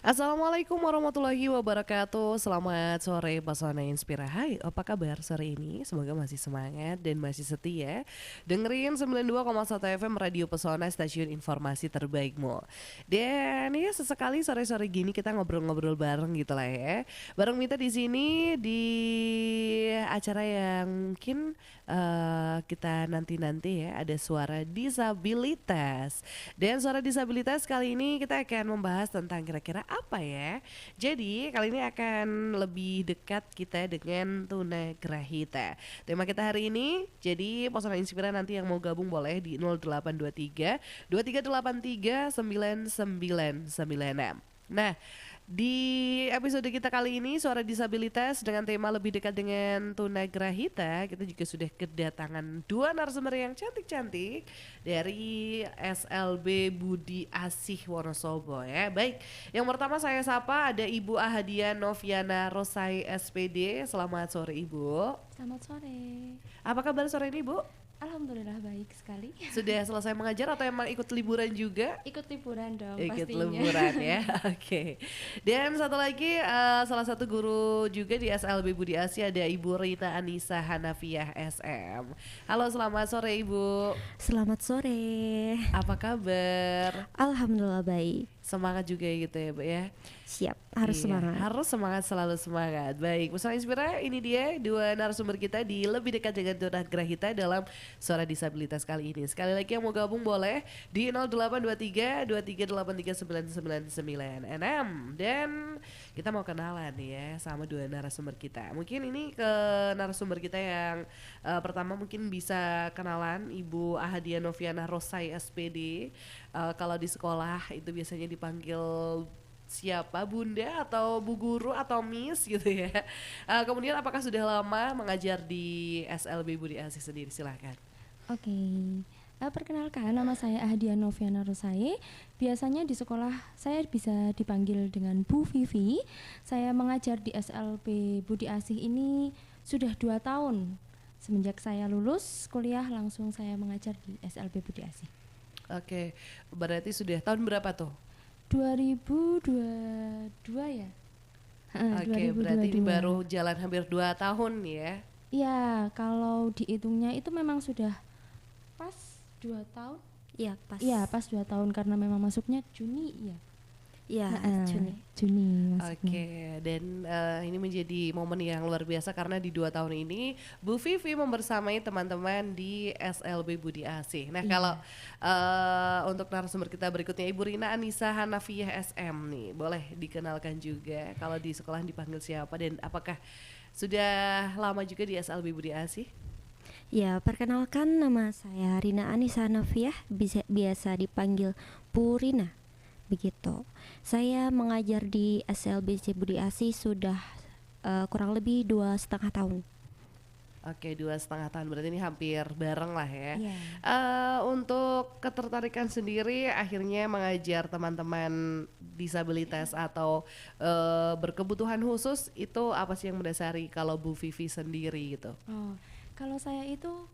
Assalamualaikum warahmatullahi wabarakatuh. Selamat sore Pesona Inspira. Hai, apa kabar sore ini? Semoga masih semangat dan masih setia dengerin 92,1 FM Radio Pesona, stasiun informasi terbaikmu. Dan ya sesekali sore-sore gini kita ngobrol-ngobrol bareng gitu lah ya. Bareng Mita di sini di acara yang mungkin kita nanti-nanti ya, ada suara disabilitas. Dan suara disabilitas kali ini kita akan membahas tentang kira-kira apa ya. Jadi kali ini akan lebih dekat kita dengan tunagrahita. Tema kita hari ini, jadi Pesona Inspira nanti yang mau gabung boleh di 0823 2383 9996. Nah, di episode kita kali ini Suara Disabilitas dengan tema lebih dekat dengan tunagrahita, kita juga sudah kedatangan dua narasumber yang cantik-cantik dari SLB Budi Asih Wonosobo ya. Baik, yang pertama saya sapa ada Ibu Ahadia Noviana Rosai SPD. Selamat sore Ibu. Selamat sore. Apa kabar sore ini Bu? Alhamdulillah baik sekali. Sudah selesai mengajar atau emang ikut liburan juga? Ikut liburan dong Ikut pastinya. liburan ya. Oke. Dan satu lagi salah satu guru juga di SLB Budi Asih ada Ibu Rita Anissa Hanafiah SM. Halo, selamat sore Ibu. Selamat sore. Apa kabar? Alhamdulillah baik. Semangat juga gitu ya Bu ya. Siap, harus Iya, semangat. harus semangat, selalu semangat. Baik, Pesona Inspira, ini dia dua narasumber kita di Lebih Dekat dengan Tunagrahita dalam Suara Disabilitas kali ini. Sekali lagi yang mau gabung boleh di 0823 2383 9996. Dan kita mau kenalan nih ya sama dua narasumber kita. Mungkin ini ke narasumber kita yang pertama mungkin bisa kenalan Ibu Ahadia Noviana Rosai SPD. Kalau di sekolah itu biasanya dipanggil siapa, bunda atau bu guru atau miss gitu ya. Kemudian apakah sudah lama mengajar di SLB Budi Asih sendiri? Silahkan. Oke. Perkenalkan, nama saya Ahdia Noviana Rosai. Biasanya di sekolah saya bisa dipanggil dengan Bu Vivi. Saya mengajar di SLB Budi Asih ini sudah 2 tahun. Semenjak saya lulus kuliah langsung saya mengajar di SLB Budi Asih. Oke, berarti sudah tahun berapa tuh? 2022 ya. Oke, berarti ini baru jalan hampir 2 tahun ya. Iya, kalau dihitungnya itu memang sudah pas 2 tahun. Iya, pas. Iya, pas 2 tahun karena memang masuknya Juni ya. Iya, Juni. Juni masuknya. Oke, dan ini menjadi momen yang luar biasa karena di 2 tahun ini Bu Vivi membersamai teman-teman di SLB Budi Asih. Nah, kalau untuk narasumber kita berikutnya Ibu Rina Anissa Hanafiah SM nih, boleh dikenalkan juga kalau di sekolah dipanggil siapa dan apakah sudah lama juga di SLB Budi Asih? Ya, perkenalkan nama saya Rina Anissa Nafiah, biasa dipanggil Bu Rina. Begitu. Saya mengajar di SLBC Budi Asih sudah kurang lebih 2,5 tahun. Oke, 2,5 tahun, berarti ini hampir bareng lah ya. Iya. Untuk ketertarikan sendiri akhirnya mengajar teman-teman disabilitas atau berkebutuhan khusus, itu apa sih yang mendasari kalau Bu Vivi sendiri gitu? Oh, kalau saya itu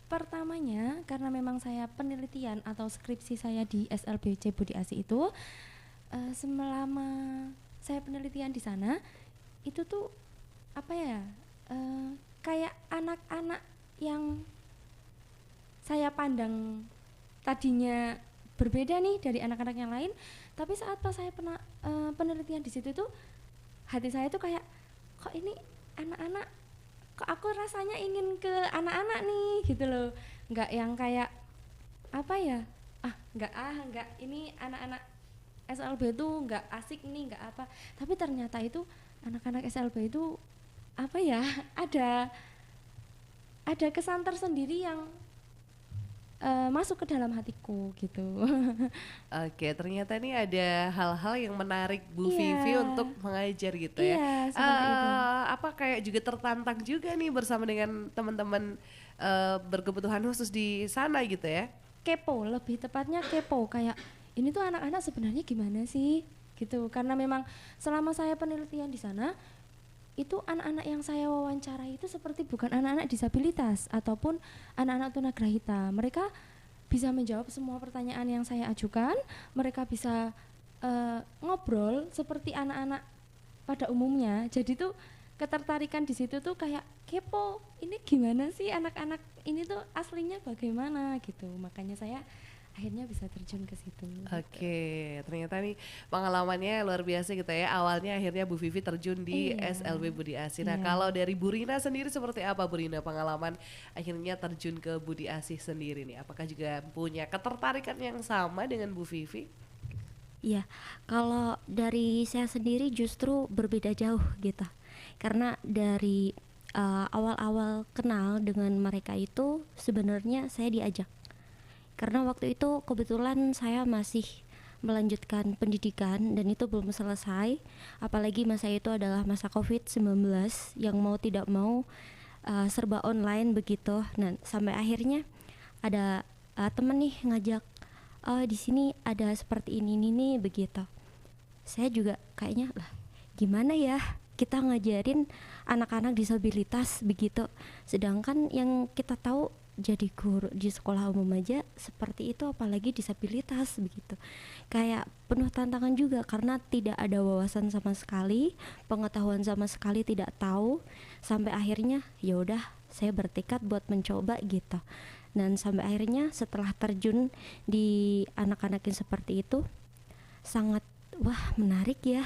pertamanya karena memang saya penelitian atau skripsi saya di SLBC Budi Asih itu selama saya penelitian di sana itu tuh apa ya, kayak anak-anak yang saya pandang tadinya berbeda nih dari anak-anak yang lain, tapi saat pas saya penelitian di situ tuh hati saya tuh kayak, kok ini anak-anak, kok aku rasanya ingin ke anak-anak nih gitu loh, nggak yang kayak apa ya, nggak ini anak-anak SLB tuh nggak asik nih, nggak apa, tapi ternyata itu anak-anak SLB itu apa ya, ada kesan tersendiri yang masuk ke dalam hatiku gitu. Oke, ternyata ini ada hal-hal yang menarik Bu Vivi untuk mengajar gitu ya. Iya, seperti itu. Apa kayak juga tertantang juga nih bersama dengan teman-teman berkebutuhan khusus di sana gitu ya? Kepo, lebih tepatnya kepo, kayak ini tuh anak-anak sebenarnya gimana sih gitu, karena memang selama saya penelitian di sana itu anak-anak yang saya wawancarai itu seperti bukan anak-anak disabilitas ataupun anak-anak tunagrahita. Mereka bisa menjawab semua pertanyaan yang saya ajukan, mereka bisa ngobrol seperti anak-anak pada umumnya. Jadi tuh ketertarikan di situ tuh kayak kepo, ini gimana sih anak-anak ini tuh aslinya bagaimana gitu. Makanya saya akhirnya bisa terjun ke situ. Oke, ternyata nih pengalamannya luar biasa gitu ya. Awalnya akhirnya Bu Vivi terjun di Iya. SLB Budi Asih. Nah, Iya. kalau dari Bu Rina sendiri seperti apa Bu Rina pengalaman akhirnya terjun ke Budi Asih sendiri nih? Apakah juga punya ketertarikan yang sama dengan Bu Vivi? Iya, kalau dari saya sendiri justru berbeda jauh gitu. Karena dari awal-awal kenal dengan mereka itu sebenarnya saya diajak. Karena waktu itu kebetulan saya masih melanjutkan pendidikan dan itu belum selesai. Apalagi masa itu adalah masa COVID-19 yang mau tidak mau serba online begitu. Nah, sampai akhirnya ada temen nih ngajak, di sini ada seperti ini nih begitu. Saya juga kayaknya lah gimana ya kita ngajarin anak-anak disabilitas begitu, sedangkan yang kita tahu jadi guru di sekolah umum aja seperti itu, apalagi disabilitas begitu. Kayak penuh tantangan juga karena tidak ada wawasan sama sekali, pengetahuan sama sekali tidak tahu. Sampai akhirnya ya udah saya bertekad buat mencoba gitu. Dan sampai akhirnya setelah terjun di anak-anak yang seperti itu sangat wah menarik ya.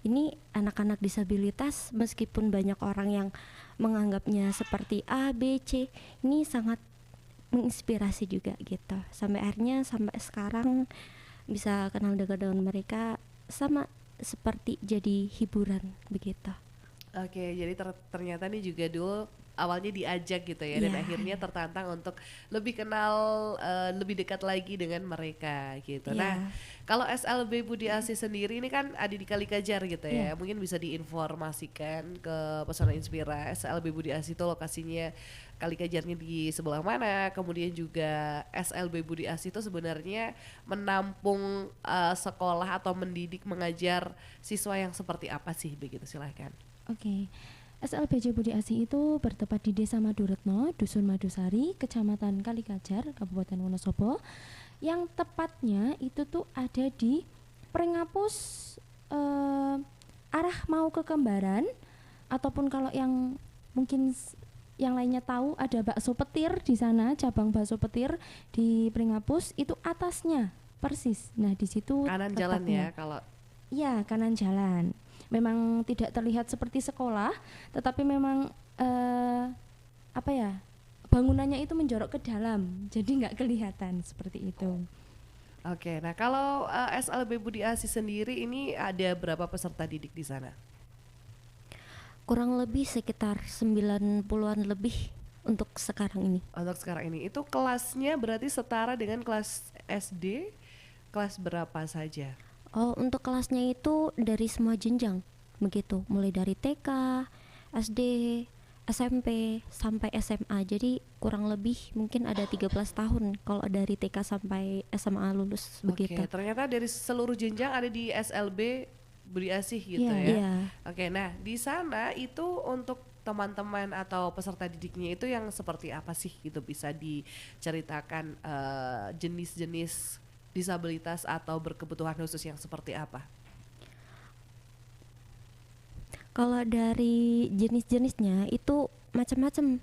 Ini anak-anak disabilitas meskipun banyak orang yang menganggapnya seperti A, B, C, ini sangat menginspirasi juga gitu. Sampai akhirnya sampai sekarang bisa kenal dengan mereka sama seperti jadi hiburan begitu. Oke, jadi ternyata nih juga dulu awalnya diajak gitu ya, dan Iya. akhirnya tertantang untuk lebih kenal, lebih dekat lagi dengan mereka gitu. Iya. Nah, kalau SLB Budi Asih sendiri ini kan ada di Kalikajar gitu ya, Iya. mungkin bisa diinformasikan ke Pesona Inspira SLB Budi Asih itu lokasinya Kalikajarnya di sebelah mana, kemudian juga SLB Budi Asih itu sebenarnya menampung sekolah atau mendidik mengajar siswa yang seperti apa sih begitu, silahkan. Oke. SLBJ Budi Asih itu bertempat di Desa Maduretno, Dusun Madusari, Kecamatan Kalikajar, Kabupaten Wonosobo. Yang tepatnya itu tuh ada di Pringapus, arah mau ke Kembaran, ataupun kalau yang mungkin yang lainnya tahu ada bakso petir di sana, cabang bakso petir di Pringapus itu atasnya persis. Nah, di situ Kanan jalan letaknya. ya kalau. Iya, kanan jalan. Memang tidak terlihat seperti sekolah, tetapi memang apa ya, bangunannya itu menjorok ke dalam, jadi nggak kelihatan seperti itu. Oke, nah kalau SLB Budi Asih sendiri ini ada berapa peserta didik di sana? Kurang lebih sekitar 90-an lebih untuk sekarang ini. Untuk sekarang ini itu kelasnya berarti setara dengan kelas SD, kelas berapa saja? Oh, untuk kelasnya itu dari semua jenjang begitu, mulai dari TK, SD, SMP sampai SMA. Jadi kurang lebih mungkin ada 13 tahun kalau dari TK sampai SMA lulus begitu. Oke, ternyata dari seluruh jenjang ada di SLB Budi Asih gitu Iya. ya. Iya. Oke, nah di sana itu untuk teman-teman atau peserta didiknya itu yang seperti apa sih gitu, bisa diceritakan jenis-jenis disabilitas atau berkebutuhan khusus yang seperti apa? Kalau dari jenis-jenisnya itu macam-macam.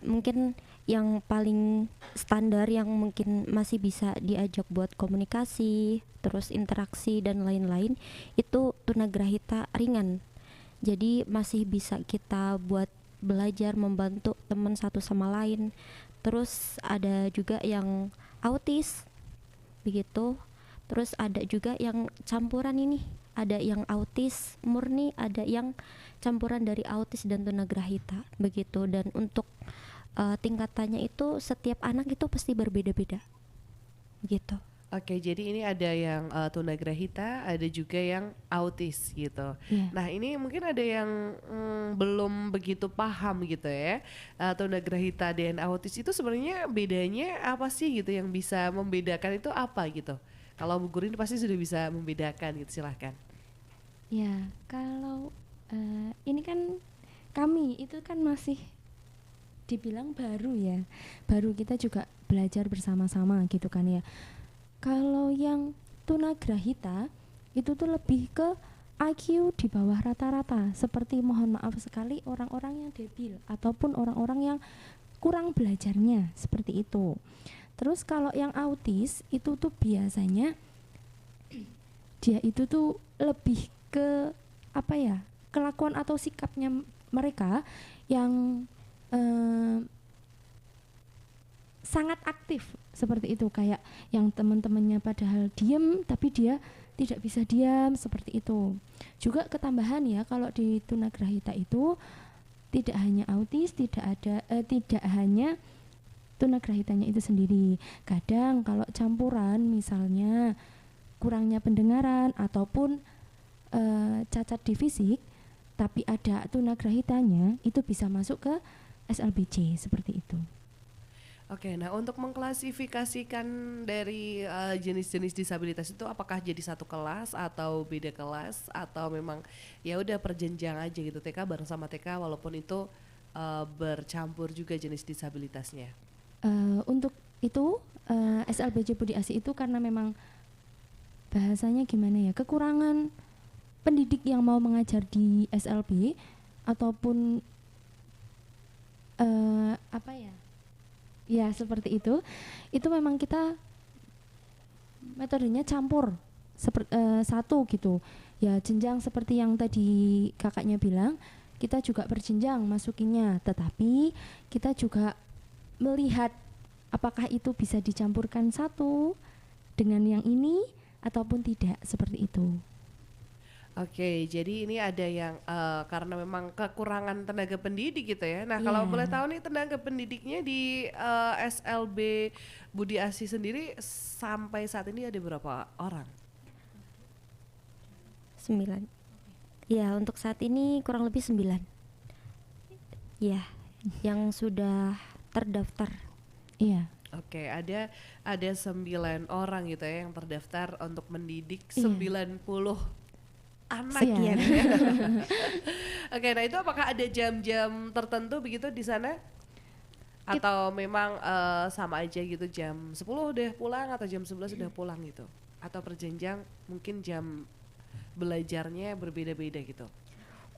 Mungkin yang paling standar yang mungkin masih bisa diajak buat komunikasi, terus interaksi dan lain-lain itu tunagrahita ringan. Jadi masih bisa kita buat belajar membantu teman satu sama lain. Terus ada juga yang autis begitu. Terus ada juga yang campuran ini, ada yang autis murni, ada yang campuran dari autis dan tunagrahita begitu. Dan untuk tingkatannya itu setiap anak itu pasti berbeda-beda gitu. Oke, jadi ini ada yang tunagrahita, ada juga yang autis gitu. Iya. Nah, ini mungkin ada yang belum begitu paham gitu ya. Tunagrahita dan autis itu sebenarnya bedanya apa sih gitu, yang bisa membedakan itu apa gitu? Kalau Bu Gurin pasti sudah bisa membedakan gitu, silahkan. Ya, kalau ini kan kami itu kan masih dibilang baru ya. Baru kita juga belajar bersama-sama gitu kan ya. Kalau yang tunagrahita itu tuh lebih ke IQ di bawah rata-rata, seperti mohon maaf sekali orang-orang yang debil ataupun orang-orang yang kurang belajarnya seperti itu. Terus kalau yang autis itu tuh biasanya dia itu tuh lebih ke apa ya, kelakuan atau sikapnya mereka yang sangat aktif seperti itu, kayak yang teman-temannya padahal diem tapi dia tidak bisa diam seperti itu. Juga ketambahan ya, kalau di tunagrahita itu tidak hanya autis, tidak hanya tunagrahitanya itu sendiri. Kadang kalau campuran misalnya kurangnya pendengaran ataupun cacat di fisik tapi ada tunagrahitanya, itu bisa masuk ke SLBC seperti itu. Oke, nah untuk mengklasifikasikan dari jenis-jenis disabilitas itu apakah jadi satu kelas atau beda kelas atau memang ya udah perjenjang aja gitu, TK bareng sama TK walaupun itu bercampur juga jenis disabilitasnya? Untuk itu SLBC Budi Asi itu karena memang bahasanya gimana ya, kekurangan pendidik yang mau mengajar di SLB ataupun apa ya, ya seperti itu memang kita metodenya campur satu gitu ya, jenjang seperti yang tadi kakaknya bilang, kita juga berjenjang masukinnya, tetapi kita juga melihat apakah itu bisa dicampurkan satu dengan yang ini ataupun tidak, seperti itu. Oke, jadi ini ada yang karena memang kekurangan tenaga pendidik gitu ya. Nah, kalau Iya. boleh tahu nih tenaga pendidiknya di SLB Budi Asi sendiri sampai saat ini ada berapa orang? 9. Ya, untuk saat ini kurang lebih 9. Ya, yang sudah terdaftar. Iya. Oke, ada 9 orang gitu ya yang terdaftar untuk mendidik Iya. 90 anak Sekian. ya. Oke, nah itu apakah ada jam-jam tertentu begitu di sana? Atau memang sama aja gitu, jam 10 udah pulang atau jam 11 udah pulang gitu? Atau perjenjang mungkin jam belajarnya berbeda-beda gitu?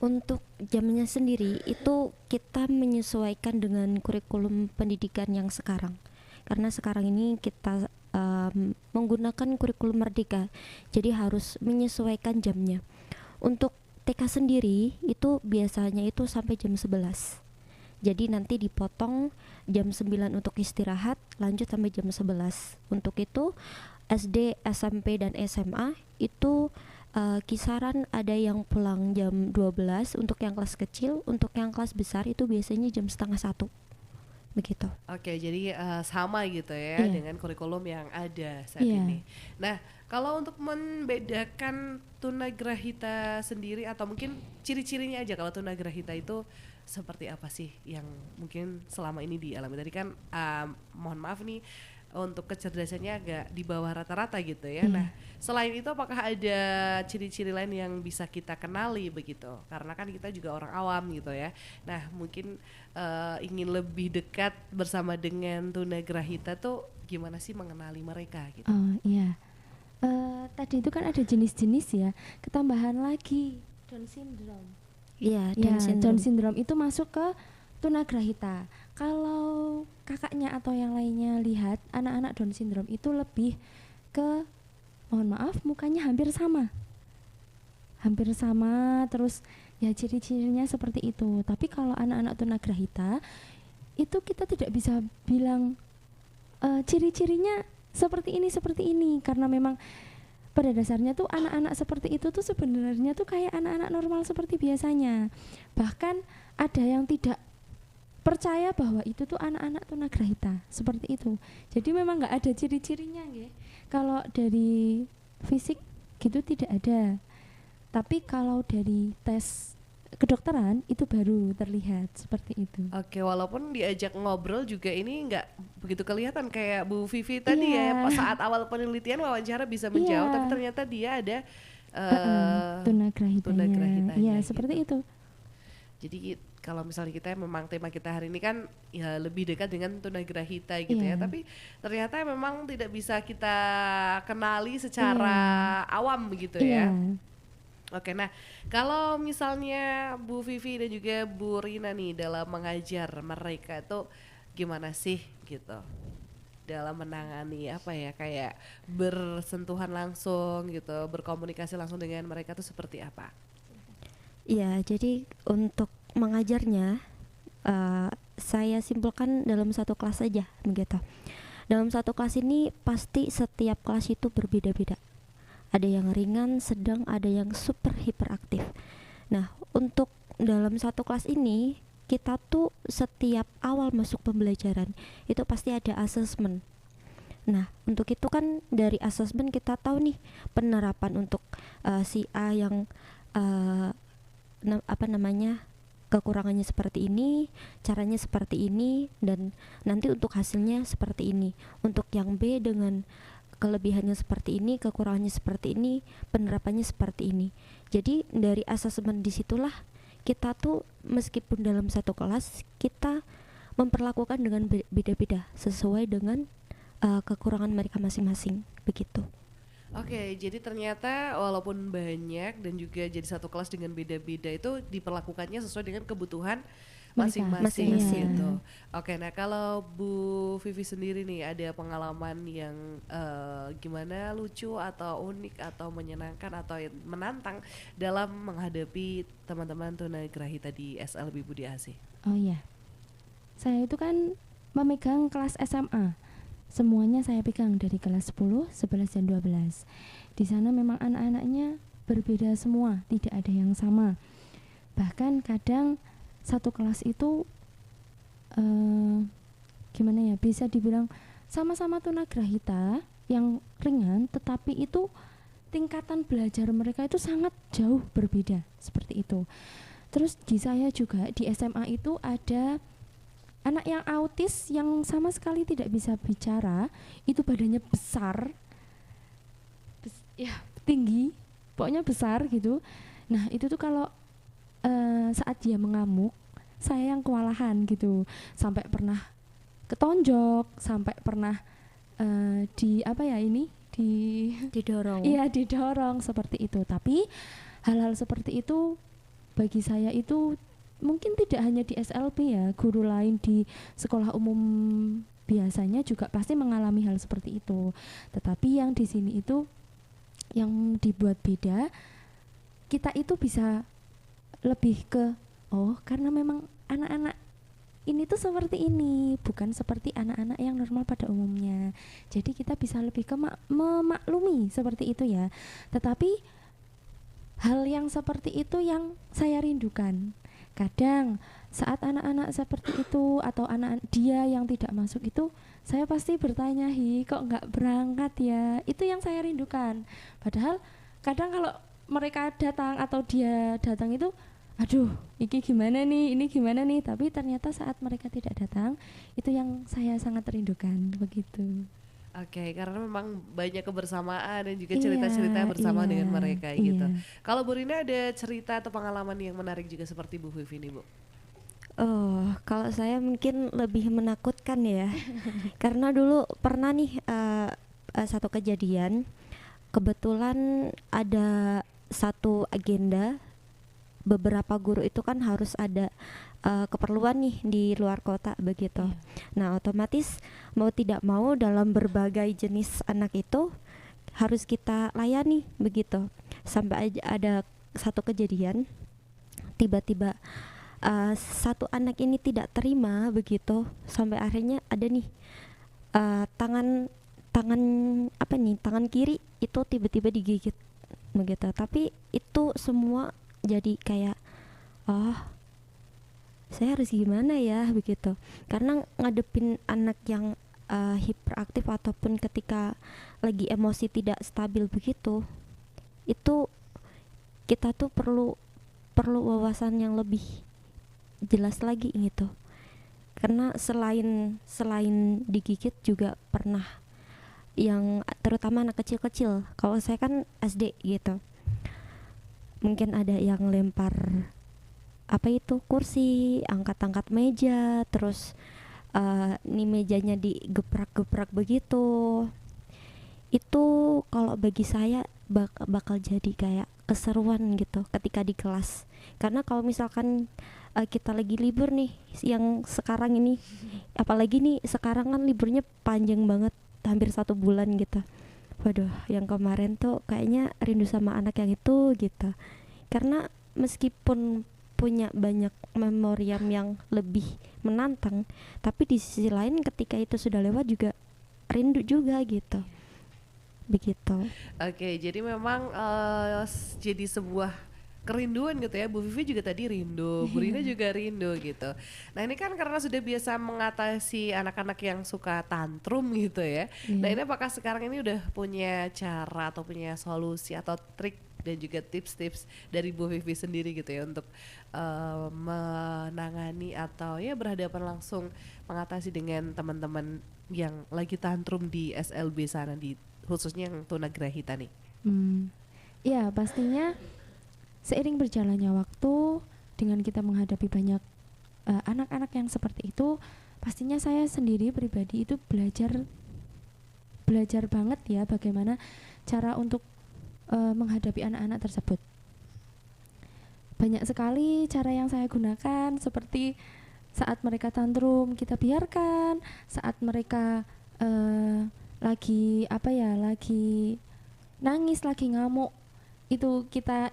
Untuk jamnya sendiri itu kita menyesuaikan dengan kurikulum pendidikan yang sekarang. Karena sekarang ini kita menggunakan kurikulum merdeka, jadi harus menyesuaikan jamnya. Untuk TK sendiri itu biasanya itu sampai jam 11. Jadi nanti dipotong jam 9 untuk istirahat, lanjut sampai jam 11. Untuk itu SD, SMP dan SMA itu kisaran ada yang pulang jam 12 untuk yang kelas kecil, untuk yang kelas besar itu biasanya jam setengah 1. Begitu. Oke, jadi sama gitu ya Iya. dengan kurikulum yang ada saat Iya. ini. Nah, kalau untuk membedakan tunagrahita sendiri atau mungkin ciri-cirinya aja, kalau tunagrahita itu seperti apa sih yang mungkin selama ini dialami? Tadi kan mohon maaf nih untuk kecerdasannya agak di bawah rata-rata gitu ya. Iya. Nah, selain itu apakah ada ciri-ciri lain yang bisa kita kenali begitu? Karena kan kita juga orang awam gitu ya. Nah, mungkin ingin lebih dekat bersama dengan tunagrahita tuh gimana sih mengenali mereka gitu? Oh iya. Tadi itu kan ada jenis-jenis ya. Ketambahan lagi Down syndrome. Iya, Ya, Down Down syndrome. syndrome itu masuk ke tunagrahita. Kalau kakaknya atau yang lainnya lihat anak-anak Down syndrome itu lebih ke, mohon maaf, mukanya hampir sama. Hampir sama, terus ya ciri-cirinya seperti itu. Tapi kalau anak-anak tunagrahita itu kita tidak bisa bilang ciri-cirinya seperti ini karena memang pada dasarnya tuh anak-anak seperti itu tuh sebenarnya tuh kayak anak-anak normal seperti biasanya. Bahkan ada yang tidak percaya bahwa itu tuh anak-anak tunagrahita seperti itu. Jadi memang nggak ada ciri-cirinya nggih. Kalau dari fisik gitu tidak ada. Tapi kalau dari tes kedokteran itu baru terlihat seperti itu. Oke, walaupun diajak ngobrol juga ini nggak begitu kelihatan kayak Bu Vivi tadi ya, Iya. saat awal penelitian wawancara bisa menjawab, Iya. tapi ternyata dia ada Tunagrahitanya. tunagrahitanya Iya, gitu. seperti itu. Jadi kalau misalnya kita memang tema kita hari ini kan ya lebih dekat dengan tunagrahita gitu ya, Iya. tapi ternyata memang tidak bisa kita kenali secara awam begitu Iya. ya. Oke, nah kalau misalnya Bu Vivi dan juga Bu Rina nih dalam mengajar mereka itu gimana sih gitu? Dalam menangani apa ya, kayak bersentuhan langsung gitu, berkomunikasi langsung dengan mereka tuh seperti apa? Iya, jadi untuk mengajarnya saya simpulkan dalam satu kelas saja begitu. Dalam satu kelas ini pasti setiap kelas itu berbeda-beda. Ada yang ringan, sedang, ada yang super hiperaktif. Nah, untuk dalam satu kelas ini kita tuh setiap awal masuk pembelajaran itu pasti ada asesmen. Nah, untuk itu kan dari asesmen kita tahu nih penerapan untuk si A yang uh, apa namanya, kekurangannya seperti ini, caranya seperti ini, dan nanti untuk hasilnya seperti ini. Untuk yang B dengan kelebihannya seperti ini, kekurangannya seperti ini, penerapannya seperti ini. Jadi dari asesmen disitulah kita tuh meskipun dalam satu kelas kita memperlakukan dengan beda-beda sesuai dengan kekurangan mereka masing-masing begitu. Oke, jadi ternyata walaupun banyak dan juga jadi satu kelas dengan beda-beda itu diperlakukannya sesuai dengan kebutuhan Mereka. masing-masing Masing-masing. gitu. Oke, nah kalau Bu Vivi sendiri nih ada pengalaman yang gimana, lucu atau unik atau menyenangkan atau yang menantang dalam menghadapi teman-teman tunagrahita di SLB Budi Asih? Oh iya. Saya itu kan memegang kelas SMA. Semuanya saya pegang dari kelas 10, 11 dan 12. Di sana memang anak-anaknya berbeda semua, tidak ada yang sama. Bahkan kadang satu kelas itu gimana ya, bisa dibilang sama-sama tunagrahita yang ringan, tetapi itu tingkatan belajar mereka itu sangat jauh berbeda, seperti itu. Terus di saya juga di SMA itu ada anak yang autis yang sama sekali tidak bisa bicara, itu badannya besar, ya tinggi, pokoknya besar gitu. Nah itu tuh kalau saat dia mengamuk, saya yang kewalahan gitu, sampai pernah ketonjok, sampai pernah di apa ya ini Didorong. iya didorong seperti itu. Tapi hal-hal seperti itu bagi saya itu mungkin tidak hanya di SLB ya, guru lain di sekolah umum biasanya juga pasti mengalami hal seperti itu. Tetapi yang di sini itu yang dibuat beda, kita itu bisa lebih ke karena memang anak-anak ini tuh seperti ini, bukan seperti anak-anak yang normal pada umumnya. Jadi kita bisa lebih ke memaklumi seperti itu ya. Tetapi hal yang seperti itu yang saya rindukan. Kadang saat anak-anak seperti itu atau anak dia yang tidak masuk itu, saya pasti bertanya, kok nggak berangkat ya? Itu yang saya rindukan. Padahal kadang kalau mereka datang atau dia datang itu, aduh, ini gimana nih? Tapi ternyata saat mereka tidak datang, itu yang saya sangat rindukan, begitu. Oke, karena memang banyak kebersamaan dan juga Iya, cerita-cerita bersama iya, dengan mereka gitu. iya. Kalau Bu Rina ada cerita atau pengalaman yang menarik juga seperti Bu Vivi nih, Bu? Oh, kalau saya mungkin lebih menakutkan ya. Karena dulu pernah nih satu kejadian, kebetulan ada satu agenda, beberapa guru itu kan harus ada keperluan nih di luar kota begitu. Iya. Nah, otomatis mau tidak mau dalam berbagai jenis anak itu harus kita layani begitu. Sampai ada satu kejadian, tiba-tiba satu anak ini tidak terima begitu, sampai akhirnya ada nih tangan kiri itu tiba-tiba digigit begitu. Tapi itu semua jadi kayak saya harus gimana ya begitu, karena ngadepin anak yang hiperaktif ataupun ketika lagi emosi tidak stabil begitu, itu kita tuh perlu wawasan yang lebih jelas lagi gitu. Karena selain digigit juga pernah yang terutama anak kecil-kecil, kalau saya kan SD gitu, mungkin ada yang lempar apa itu kursi, angkat-angkat meja, terus nih mejanya digeprak-geprak begitu. Itu kalau bagi saya bakal jadi kayak keseruan gitu ketika di kelas. Karena kalau misalkan kita lagi libur nih, yang sekarang ini, apalagi nih sekarang kan liburnya panjang banget, hampir 1 bulan gitu. Waduh, yang kemarin tuh kayaknya rindu sama anak yang itu gitu. Karena meskipun punya banyak memoriam yang lebih menantang, tapi di sisi lain ketika itu sudah lewat juga rindu juga gitu. Begitu. Oke, jadi memang jadi sebuah kerinduan gitu ya. Bu Vivi juga tadi rindu, Bu Rina juga rindu gitu. Nah ini kan karena sudah biasa mengatasi anak-anak yang suka tantrum gitu ya. Nah ini apakah sekarang ini udah punya cara atau punya solusi atau trik dan juga tips-tips dari Bu Vivi sendiri gitu ya untuk menangani atau ya berhadapan langsung mengatasi dengan teman-teman yang lagi tantrum di SLB sana, di khususnya yang tunagrahita nih? Ya pastinya seiring berjalannya waktu dengan kita menghadapi banyak anak-anak yang seperti itu, pastinya saya sendiri pribadi itu belajar banget ya bagaimana cara untuk menghadapi anak-anak tersebut. Banyak sekali cara yang saya gunakan, seperti saat mereka tantrum kita biarkan, saat mereka lagi nangis, lagi ngamuk, itu kita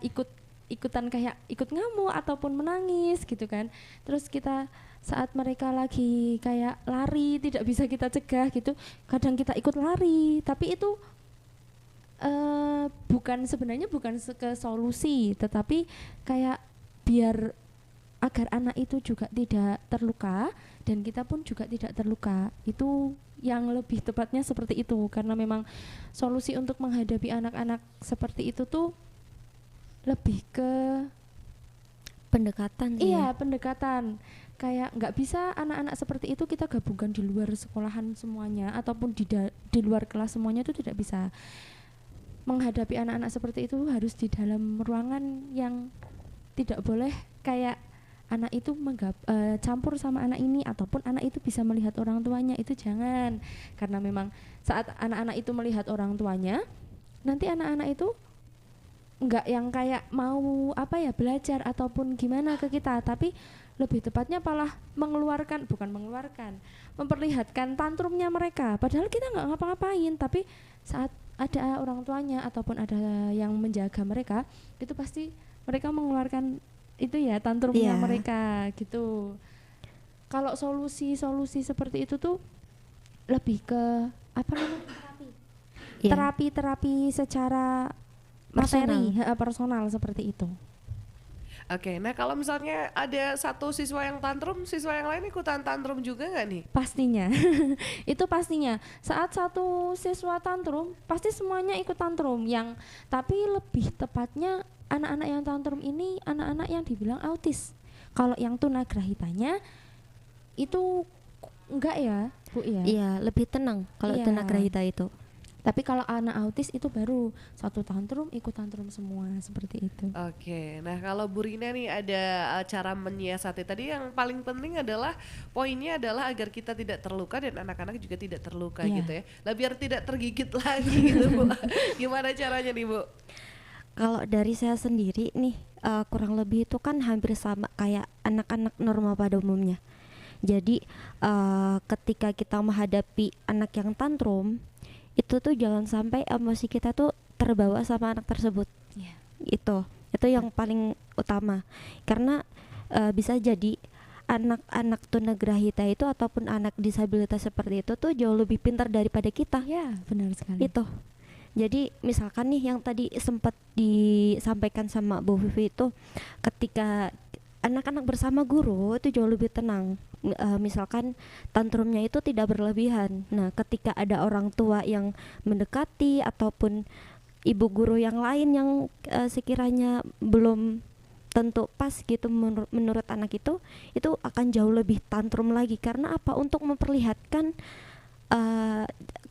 ikutan kayak ikut ngamuk ataupun menangis gitu kan. Terus kita saat mereka lagi kayak lari tidak bisa kita cegah gitu, kadang kita ikut lari, tapi itu sebenarnya bukan ke solusi, tetapi kayak biar agar anak itu juga tidak terluka dan kita pun juga tidak terluka. Itu yang lebih tepatnya seperti itu, karena memang solusi untuk menghadapi anak-anak seperti itu tuh lebih ke pendekatan sih. Iya, pendekatan. Kayak nggak bisa anak-anak seperti itu kita gabungkan di luar sekolahan semuanya ataupun di luar kelas semuanya, itu tidak bisa. Menghadapi anak-anak seperti itu harus di dalam ruangan yang tidak boleh kayak anak itu campur sama anak ini, ataupun anak itu bisa melihat orang tuanya, itu jangan. Karena memang saat anak-anak itu melihat orang tuanya, nanti anak-anak itu nggak yang kayak mau belajar ataupun gimana ke kita, tapi lebih tepatnya malah memperlihatkan tantrumnya mereka, padahal kita nggak ngapa-ngapain, tapi saat ada orang tuanya ataupun ada yang menjaga mereka, itu pasti mereka mengeluarkan itu ya tantrumnya mereka gitu. Kalau solusi seperti itu tuh lebih ke terapi secara materi, personal seperti itu. Oke, nah kalau misalnya ada satu siswa yang tantrum, siswa yang lain ikutan tantrum juga nggak nih? Pastinya, itu pastinya. Saat satu siswa tantrum, pasti semuanya ikut tantrum. Tapi lebih tepatnya anak-anak yang tantrum ini anak-anak yang dibilang autis. Kalau yang tunagrahitanya itu enggak ya, Bu ya? Iya, lebih tenang kalau tunagrahita itu. Tapi kalau anak autis itu baru satu tantrum ikut tantrum semua, seperti itu. Oke, nah kalau Bu Rina nih ada cara menyiasati, tadi yang paling penting adalah poinnya adalah agar kita tidak terluka dan anak-anak juga tidak terluka gitu ya. Lah biar tidak tergigit lagi gitu Bu. Gimana caranya nih Bu? Kalau dari saya sendiri nih kurang lebih itu kan hampir sama kayak anak-anak normal pada umumnya. Jadi ketika kita menghadapi anak yang tantrum, itu tuh jangan sampai emosi kita tuh terbawa sama anak tersebut. Itu yang paling utama, karena bisa jadi anak-anak tunagrahita itu ataupun anak disabilitas seperti itu tuh jauh lebih pintar daripada kita. Ya, benar sekali. Itu jadi misalkan nih yang tadi sempat disampaikan sama Bu Vivi itu, ketika anak-anak bersama guru itu jauh lebih tenang. Misalkan tantrumnya itu tidak berlebihan. Nah, ketika ada orang tua yang mendekati ataupun ibu guru yang lain yang sekiranya belum tentu pas gitu menurut anak itu akan jauh lebih tantrum lagi. Karena apa? Untuk memperlihatkan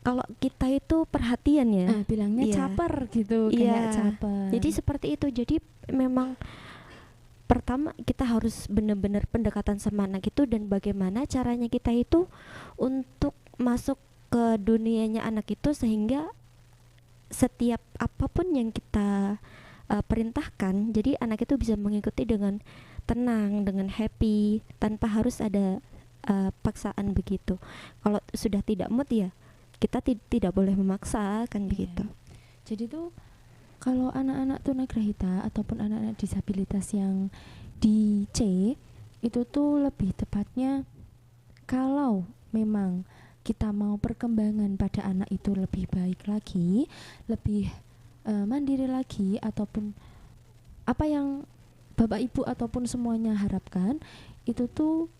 kalau kita itu perhatian ya. Bilangnya caper gitu, kayak caper. Jadi seperti itu. Jadi memang pertama kita harus benar-benar pendekatan sama anak itu, dan bagaimana caranya kita itu untuk masuk ke dunianya anak itu, sehingga setiap apapun yang kita perintahkan, jadi anak itu bisa mengikuti dengan tenang, dengan happy, tanpa harus ada paksaan begitu. Kalau sudah tidak mood ya kita tidak boleh memaksa kan begitu. Jadi tuh kalau anak-anak tunagrahita ataupun anak-anak disabilitas yang di C itu tuh lebih tepatnya, kalau memang kita mau perkembangan pada anak itu lebih baik lagi, lebih mandiri lagi, ataupun apa yang Bapak Ibu ataupun semuanya harapkan, itu tuh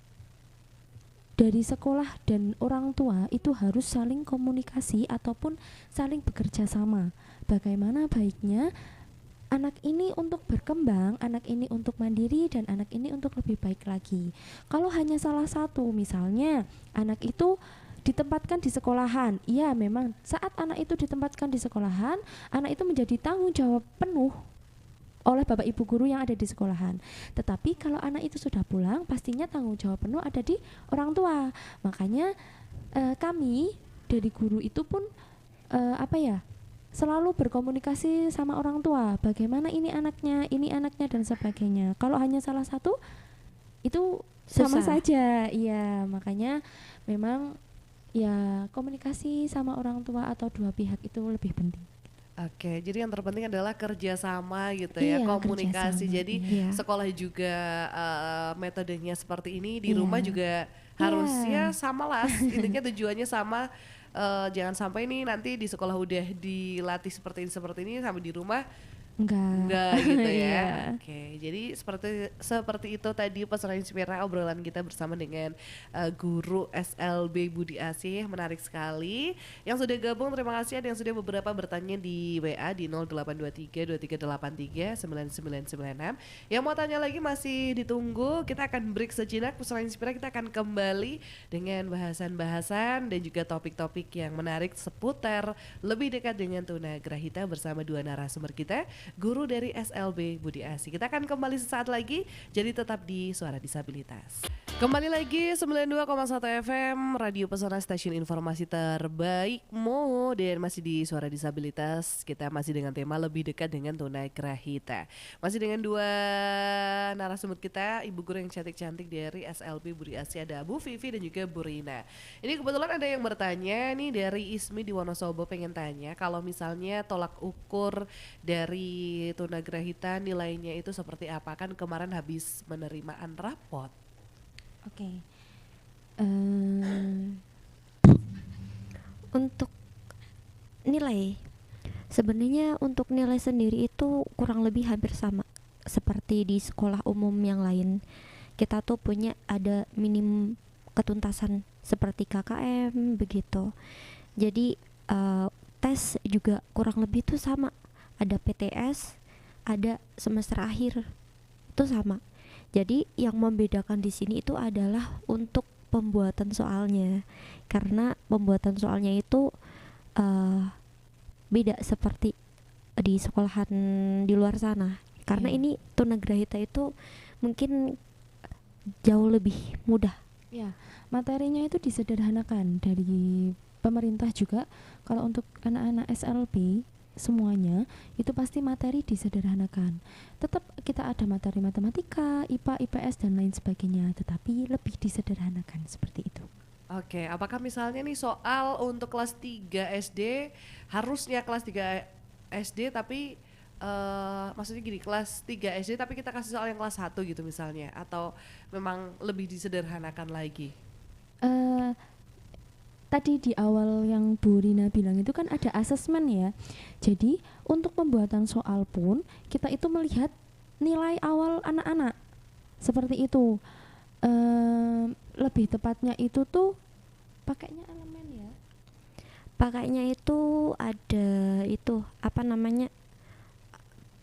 dari sekolah dan orang tua itu harus saling komunikasi ataupun saling bekerja sama. Bagaimana baiknya anak ini untuk berkembang, anak ini untuk mandiri, dan anak ini untuk lebih baik lagi. Kalau hanya salah satu, misalnya anak itu ditempatkan di sekolahan, iya memang saat anak itu ditempatkan di sekolahan, anak itu menjadi tanggung jawab penuh oleh bapak ibu guru yang ada di sekolahan. Tetapi kalau anak itu sudah pulang, pastinya tanggung jawab penuh ada di orang tua. Makanya kami dari guru itu pun selalu berkomunikasi sama orang tua, bagaimana ini anaknya dan sebagainya. Kalau hanya salah satu itu sama saja, iya. Makanya memang ya komunikasi sama orang tua atau dua pihak itu lebih penting. Oke, jadi yang terpenting adalah kerjasama gitu ya, komunikasi. Jadi sekolah juga metodenya seperti ini, di rumah juga harus ya sama lah, intinya tujuannya sama. Jangan sampai nih nanti di sekolah udah dilatih seperti ini sampai di rumah enggak gitu ya. Oke, jadi seperti itu tadi pesan inspirasi obrolan kita bersama dengan guru SLB Budi Asih. Menarik sekali. Yang sudah gabung terima kasih, ada yang sudah beberapa bertanya di WA di 0823 2383 9996. Yang mau tanya lagi masih ditunggu. Kita akan break sejenak, pesan inspirasi kita akan kembali dengan bahasan-bahasan dan juga topik-topik yang menarik seputar lebih dekat dengan tunagrahita bersama dua narasumber kita, guru dari SLB Budi Asih. Kita akan kembali sesaat lagi, jadi tetap di Suara Disabilitas. Kembali lagi 92,1 FM Radio Pesona, stasiun informasi terbaikmu, dan masih di Suara Disabilitas. Kita masih dengan tema lebih dekat dengan tunagrahita. Masih dengan dua narasumber kita, ibu guru yang cantik-cantik dari SLB Budi Asih, ada Bu Vivi dan juga Bu Rina. Ini kebetulan ada yang bertanya nih dari Ismi di Wonosobo, pengen tanya kalau misalnya tolak ukur dari tunagrahita nilainya itu seperti apa, kan kemarin habis penerimaan rapot. Oke. Untuk nilai, sebenarnya untuk nilai sendiri itu kurang lebih hampir sama seperti di sekolah umum yang lain. Kita tuh punya ada minim ketuntasan seperti KKM begitu. Jadi tes juga kurang lebih tuh sama. Ada PTS, ada semester akhir, itu sama. Jadi yang membedakan di sini itu adalah untuk pembuatan soalnya, karena pembuatan soalnya itu beda seperti di sekolahan di luar sana. Karena ini tunagrahita itu mungkin jauh lebih mudah. Ya, materinya itu disederhanakan dari pemerintah juga. Kalau untuk anak-anak SLB semuanya itu pasti materi disederhanakan. Tetap kita ada materi matematika, IPA, IPS dan lain sebagainya, tetapi lebih disederhanakan seperti itu. Oke, apakah misalnya nih soal untuk kelas 3 SD harusnya kelas 3 SD tapi maksudnya gini, kelas 3 SD tapi kita kasih soal yang kelas 1 gitu misalnya, atau memang lebih disederhanakan lagi? Tadi di awal yang Bu Rina bilang itu kan ada asesmen ya. Jadi untuk pembuatan soal pun kita itu melihat nilai awal anak-anak. Seperti itu. Lebih tepatnya itu tuh pakainya elemen ya. Pakainya itu ada itu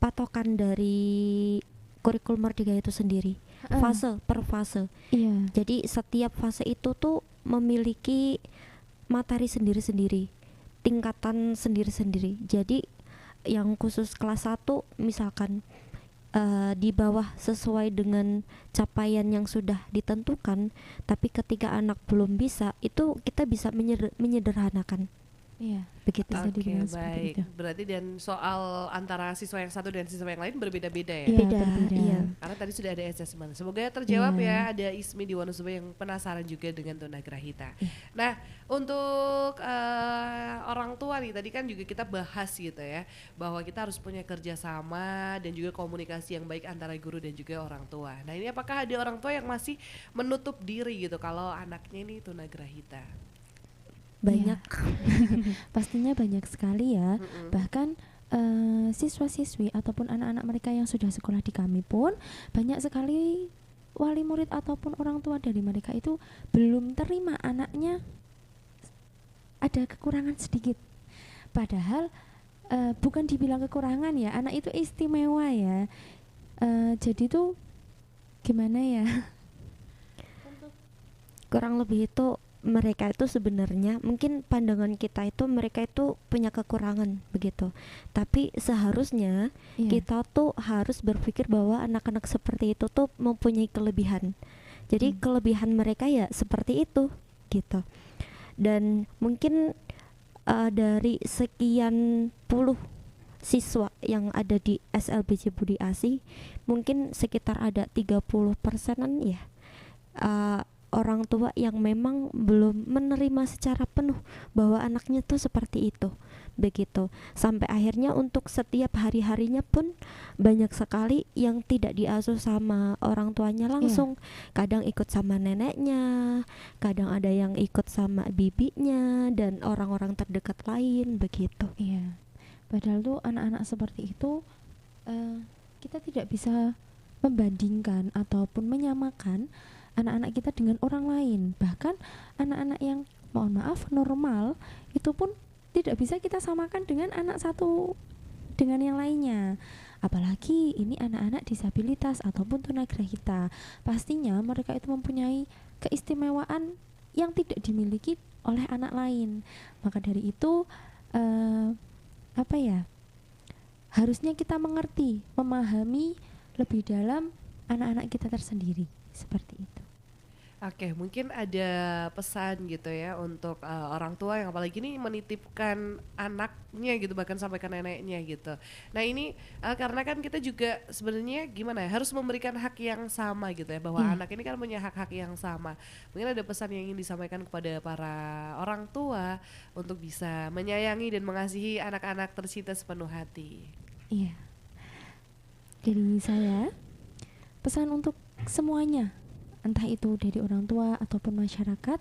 patokan dari kurikulum Merdeka itu sendiri. Fase per fase. Iya. Jadi setiap fase itu tuh memiliki materi sendiri-sendiri, tingkatan sendiri-sendiri. Jadi yang khusus kelas 1 misalkan di bawah sesuai dengan capaian yang sudah ditentukan, tapi ketika anak belum bisa, itu kita bisa menyederhanakan. Iya. Begitu. Bisa Oke, dibilang seperti baik. itu. Berarti dan soal antara siswa yang satu dan siswa yang lain berbeda-beda ya? Iya, Beda, berbeda. iya. Karena tadi sudah ada assessment. Semoga terjawab Iya. ya. Ada Ismi di Wonosobo yang penasaran juga dengan tunagrahita. Iya. Nah, untuk orang tua nih, tadi kan juga kita bahas gitu ya, bahwa kita harus punya kerjasama dan juga komunikasi yang baik antara guru dan juga orang tua. Nah, ini apakah ada orang tua yang masih menutup diri gitu kalau anaknya ini tunagrahita? Banyak. Pastinya banyak sekali ya. Mm-mm. Bahkan siswa-siswi ataupun anak-anak mereka yang sudah sekolah di kami pun banyak sekali wali murid ataupun orang tua dari mereka itu belum terima anaknya ada kekurangan sedikit. Padahal bukan dibilang kekurangan ya, anak itu istimewa ya. Jadi tuh gimana ya? Kurang lebih itu mereka itu sebenarnya mungkin pandangan kita itu mereka itu punya kekurangan begitu, tapi seharusnya Iya. kita tuh harus berpikir bahwa anak-anak seperti itu tuh mempunyai kelebihan. Jadi kelebihan mereka ya seperti itu gitu. Dan mungkin dari sekian puluh siswa yang ada di SLBC Budi Asi, mungkin sekitar ada 30%-an ya orang tua yang memang belum menerima secara penuh bahwa anaknya tuh seperti itu begitu. Sampai akhirnya untuk setiap hari-harinya pun banyak sekali yang tidak diasuh sama orang tuanya langsung. Kadang ikut sama neneknya, kadang ada yang ikut sama bibinya dan orang-orang terdekat lain begitu. Iya. Padahal tuh anak-anak seperti itu kita tidak bisa membandingkan ataupun menyamakan anak-anak kita dengan orang lain. Bahkan anak-anak yang mohon maaf normal itu pun tidak bisa kita samakan dengan anak satu dengan yang lainnya. Apalagi ini anak-anak disabilitas ataupun tunagrahita. Pastinya mereka itu mempunyai keistimewaan yang tidak dimiliki oleh anak lain. Maka dari itu harusnya kita mengerti, memahami lebih dalam anak-anak kita tersendiri seperti itu. Oke, mungkin ada pesan gitu ya untuk orang tua yang apalagi ini menitipkan anaknya gitu, bahkan sampai ke neneknya gitu. Nah ini karena kan kita juga sebenarnya gimana ya, harus memberikan hak yang sama gitu ya, bahwa anak ini kan punya hak-hak yang sama. Mungkin ada pesan yang ingin disampaikan kepada para orang tua untuk bisa menyayangi dan mengasihi anak-anak tercinta sepenuh hati. Iya. Dari saya pesan untuk semuanya, entah itu dari orang tua ataupun masyarakat,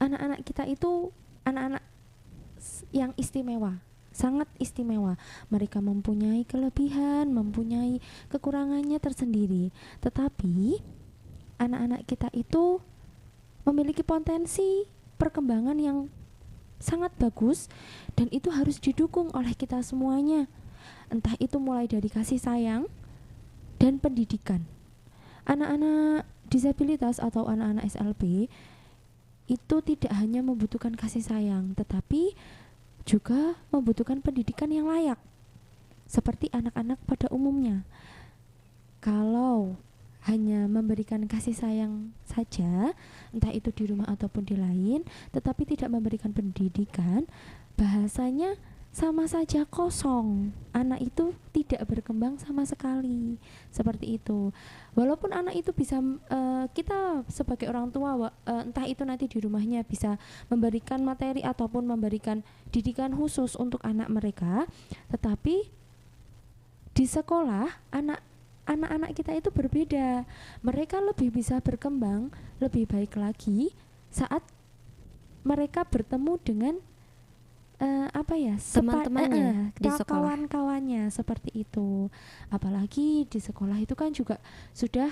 anak-anak kita itu anak-anak yang istimewa, sangat istimewa. Mereka mempunyai kelebihan, mempunyai kekurangannya tersendiri. Tetapi anak-anak kita itu memiliki potensi perkembangan yang sangat bagus dan itu harus didukung oleh kita semuanya. Entah itu mulai dari kasih sayang dan pendidikan. Anak-anak disabilitas atau anak-anak SLB itu tidak hanya membutuhkan kasih sayang, tetapi juga membutuhkan pendidikan yang layak, seperti anak-anak pada umumnya. Kalau hanya memberikan kasih sayang saja, entah itu di rumah ataupun di lain, tetapi tidak memberikan pendidikan, bahasanya sama saja kosong. Anak itu tidak berkembang sama sekali. Seperti itu. Walaupun anak itu bisa kita sebagai orang tua entah itu nanti di rumahnya bisa memberikan materi ataupun memberikan didikan khusus untuk anak mereka, tetapi di sekolah anak-anak kita itu berbeda. Mereka lebih bisa berkembang lebih baik lagi saat mereka bertemu dengan teman-temannya di sekolah, kawan-kawannya seperti itu. Apalagi di sekolah itu kan juga sudah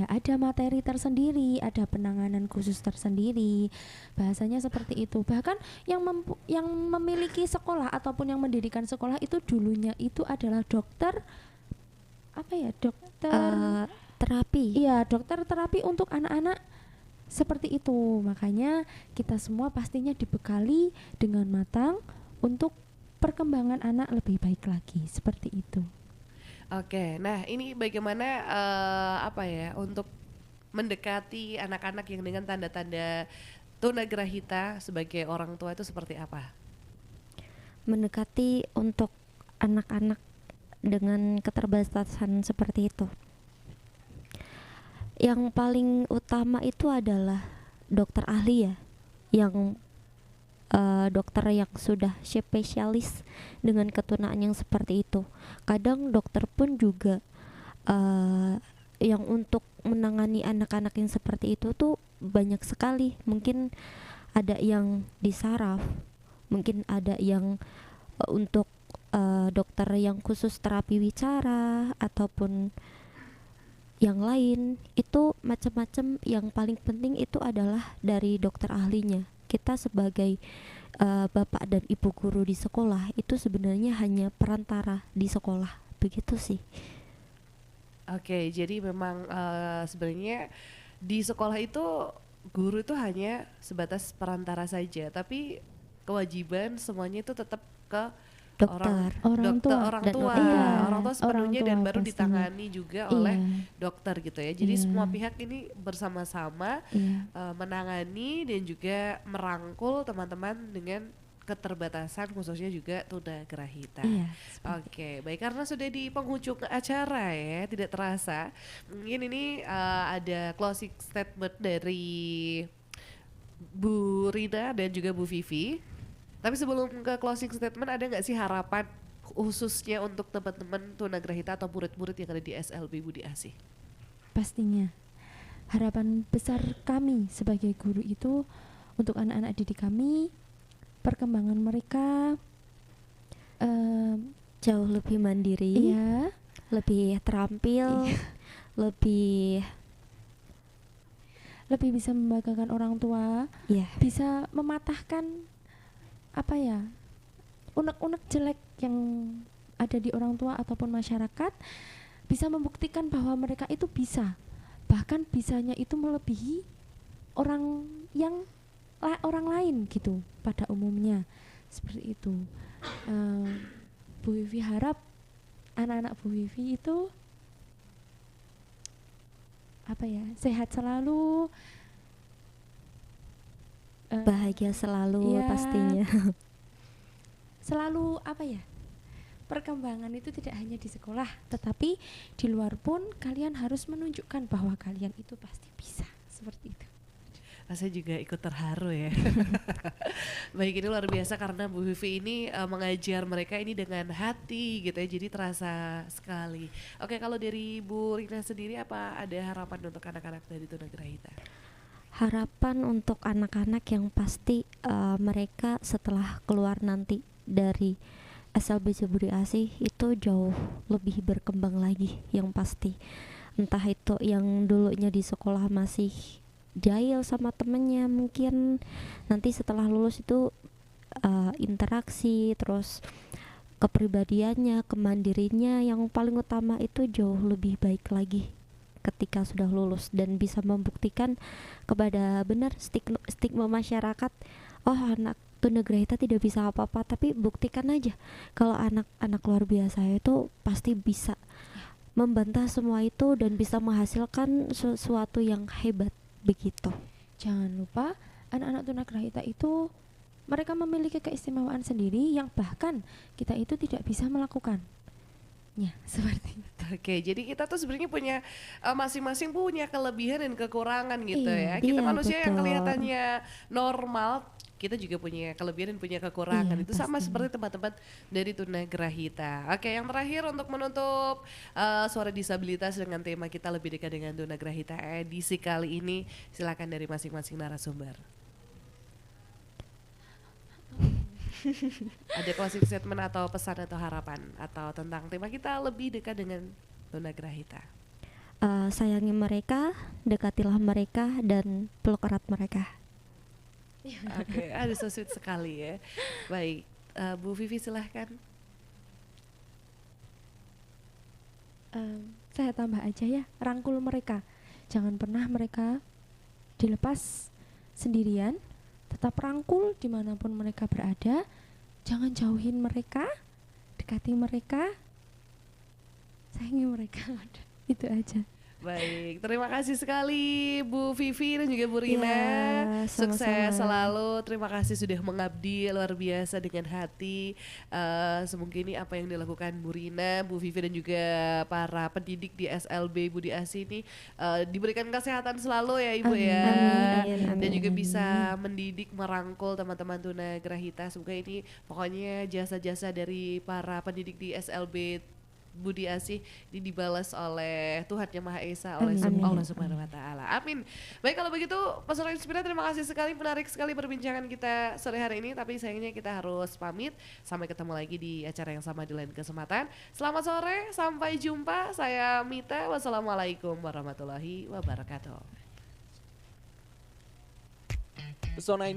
ada materi tersendiri, ada penanganan khusus tersendiri, bahasanya seperti itu. Bahkan yang memiliki sekolah ataupun yang mendirikan sekolah itu dulunya itu adalah dokter terapi. Iya, dokter terapi untuk anak-anak seperti itu. Makanya kita semua pastinya dibekali dengan matang untuk perkembangan anak lebih baik lagi, seperti itu. Oke, nah ini bagaimana apa ya untuk mendekati anak-anak yang dengan tanda-tanda tunagrahita sebagai orang tua itu seperti apa? Mendekati untuk anak-anak dengan keterbatasan seperti itu, yang paling utama itu adalah dokter ahli ya, yang dokter yang sudah spesialis dengan ketunaan yang seperti itu. Kadang dokter pun juga yang untuk menangani anak-anak yang seperti itu tuh banyak sekali. Mungkin ada yang di saraf, mungkin ada yang untuk dokter yang khusus terapi wicara ataupun yang lain. Itu macam-macam. Yang paling penting itu adalah dari dokter ahlinya. Kita sebagai bapak dan ibu guru di sekolah itu sebenarnya hanya perantara di sekolah, begitu sih. Oke, jadi memang sebenarnya di sekolah itu guru itu hanya sebatas perantara saja, tapi kewajiban semuanya itu tetap ke Dokter. Orang dokter, tua. orang Dan tua, iya, orang tua sepenuhnya orang dan tua baru pastinya. ditangani juga oleh Iya, dokter gitu ya. Jadi Iya. semua pihak ini bersama-sama iya, menangani dan juga merangkul teman-teman dengan keterbatasan khususnya juga tunagrahita. iya. Oke, baik, karena sudah di penghujung acara ya, tidak terasa. Mungkin ini ada closing statement dari Bu Rina dan juga Bu Vivi. Tapi sebelum ke closing statement, ada nggak sih harapan khususnya untuk teman-teman tunagrahita atau murid-murid yang ada di SLB Budi Asih? Pastinya. Harapan besar kami sebagai guru itu untuk anak-anak didik kami, perkembangan mereka Jauh lebih mandiri, iya, lebih terampil, Iya. lebih lebih bisa membanggakan orang tua, ya bisa mematahkan apa ya, unek-unek jelek yang ada di orang tua ataupun masyarakat, bisa membuktikan bahwa mereka itu bisa, bahkan bisanya itu melebihi orang yang orang lain gitu pada umumnya, seperti itu. Bu Wifi harap anak-anak Bu Wifi itu apa ya, sehat selalu, bahagia selalu Iya. pastinya. selalu apa ya, perkembangan itu tidak hanya di sekolah, tetapi di luar pun kalian harus menunjukkan bahwa kalian itu pasti bisa, seperti itu. Saya juga ikut terharu ya. Baik, ini luar biasa karena Bu Vivi ini mengajar mereka ini dengan hati gitu ya, jadi terasa sekali. Oke, kalau dari Bu Rina sendiri apa ada harapan untuk anak-anak dari tunagrahita? Harapan untuk anak-anak yang pasti mereka setelah keluar nanti dari SLBC Budi Asih itu jauh lebih berkembang lagi, yang pasti. Entah itu yang dulunya di sekolah masih jahil sama temennya, mungkin nanti setelah lulus itu interaksi, terus kepribadiannya, kemandirinya yang paling utama itu jauh lebih baik lagi ketika sudah lulus dan bisa membuktikan kepada benar stigma masyarakat, oh anak tunagrahita tidak bisa apa-apa, tapi buktikan aja kalau anak-anak luar biasa itu pasti bisa membantah semua itu dan bisa menghasilkan sesuatu yang hebat, begitu. Jangan lupa anak-anak tunagrahita itu mereka memiliki keistimewaan sendiri yang bahkan kita itu tidak bisa melakukan. Ya, seperti itu. Oke, jadi kita tuh sebenarnya punya masing-masing punya kelebihan dan kekurangan gitu ya. Iya, Kita iya, manusia yang betul. kelihatannya normal, kita juga punya kelebihan dan punya kekurangan. Iya, Itu sama pastinya. seperti teman-teman dari tunagrahita. Oke, yang terakhir untuk menutup suara disabilitas dengan tema kita lebih dekat dengan tunagrahita edisi kali ini, silakan dari masing-masing narasumber. Ada closing statement atau pesan atau harapan atau tentang tema kita lebih dekat dengan tunagrahita. Sayangi mereka, dekatilah mereka dan peluk erat mereka. Oke, ada so sweet sekali ya. Baik, Bu Vivi silahkan. Saya tambah aja ya, rangkul mereka. Jangan pernah mereka dilepas sendirian, tetap rangkul dimanapun mereka berada, jangan jauhin mereka, dekati mereka, sayangi mereka. Udah, itu aja. Baik, terima kasih sekali Bu Vivi dan juga Bu Rina. Ya, Sukses sama-sama. selalu. Terima kasih sudah mengabdi luar biasa dengan hati. Semoga ini apa yang dilakukan Bu Rina, Bu Vivi dan juga para pendidik di SLB Budi Asi ini diberikan kesehatan selalu ya Ibu Amin. ya. Amin, Dan amin. juga bisa mendidik, merangkul teman-teman tunagrahita. Semoga ini pokoknya jasa-jasa dari para pendidik di SLB Budi Asih ini dibalas oleh Tuhan Yang Maha Esa, oleh Amin. Allah Subhanahu wa taala. Amin. Baik, kalau begitu Pesona Inspira, terima kasih sekali, menarik sekali perbincangan kita sore hari ini, tapi sayangnya kita harus pamit. Sampai ketemu lagi di acara yang sama di lain kesempatan. Selamat sore, sampai jumpa. Saya Mita. Wassalamualaikum warahmatullahi wabarakatuh. Pesona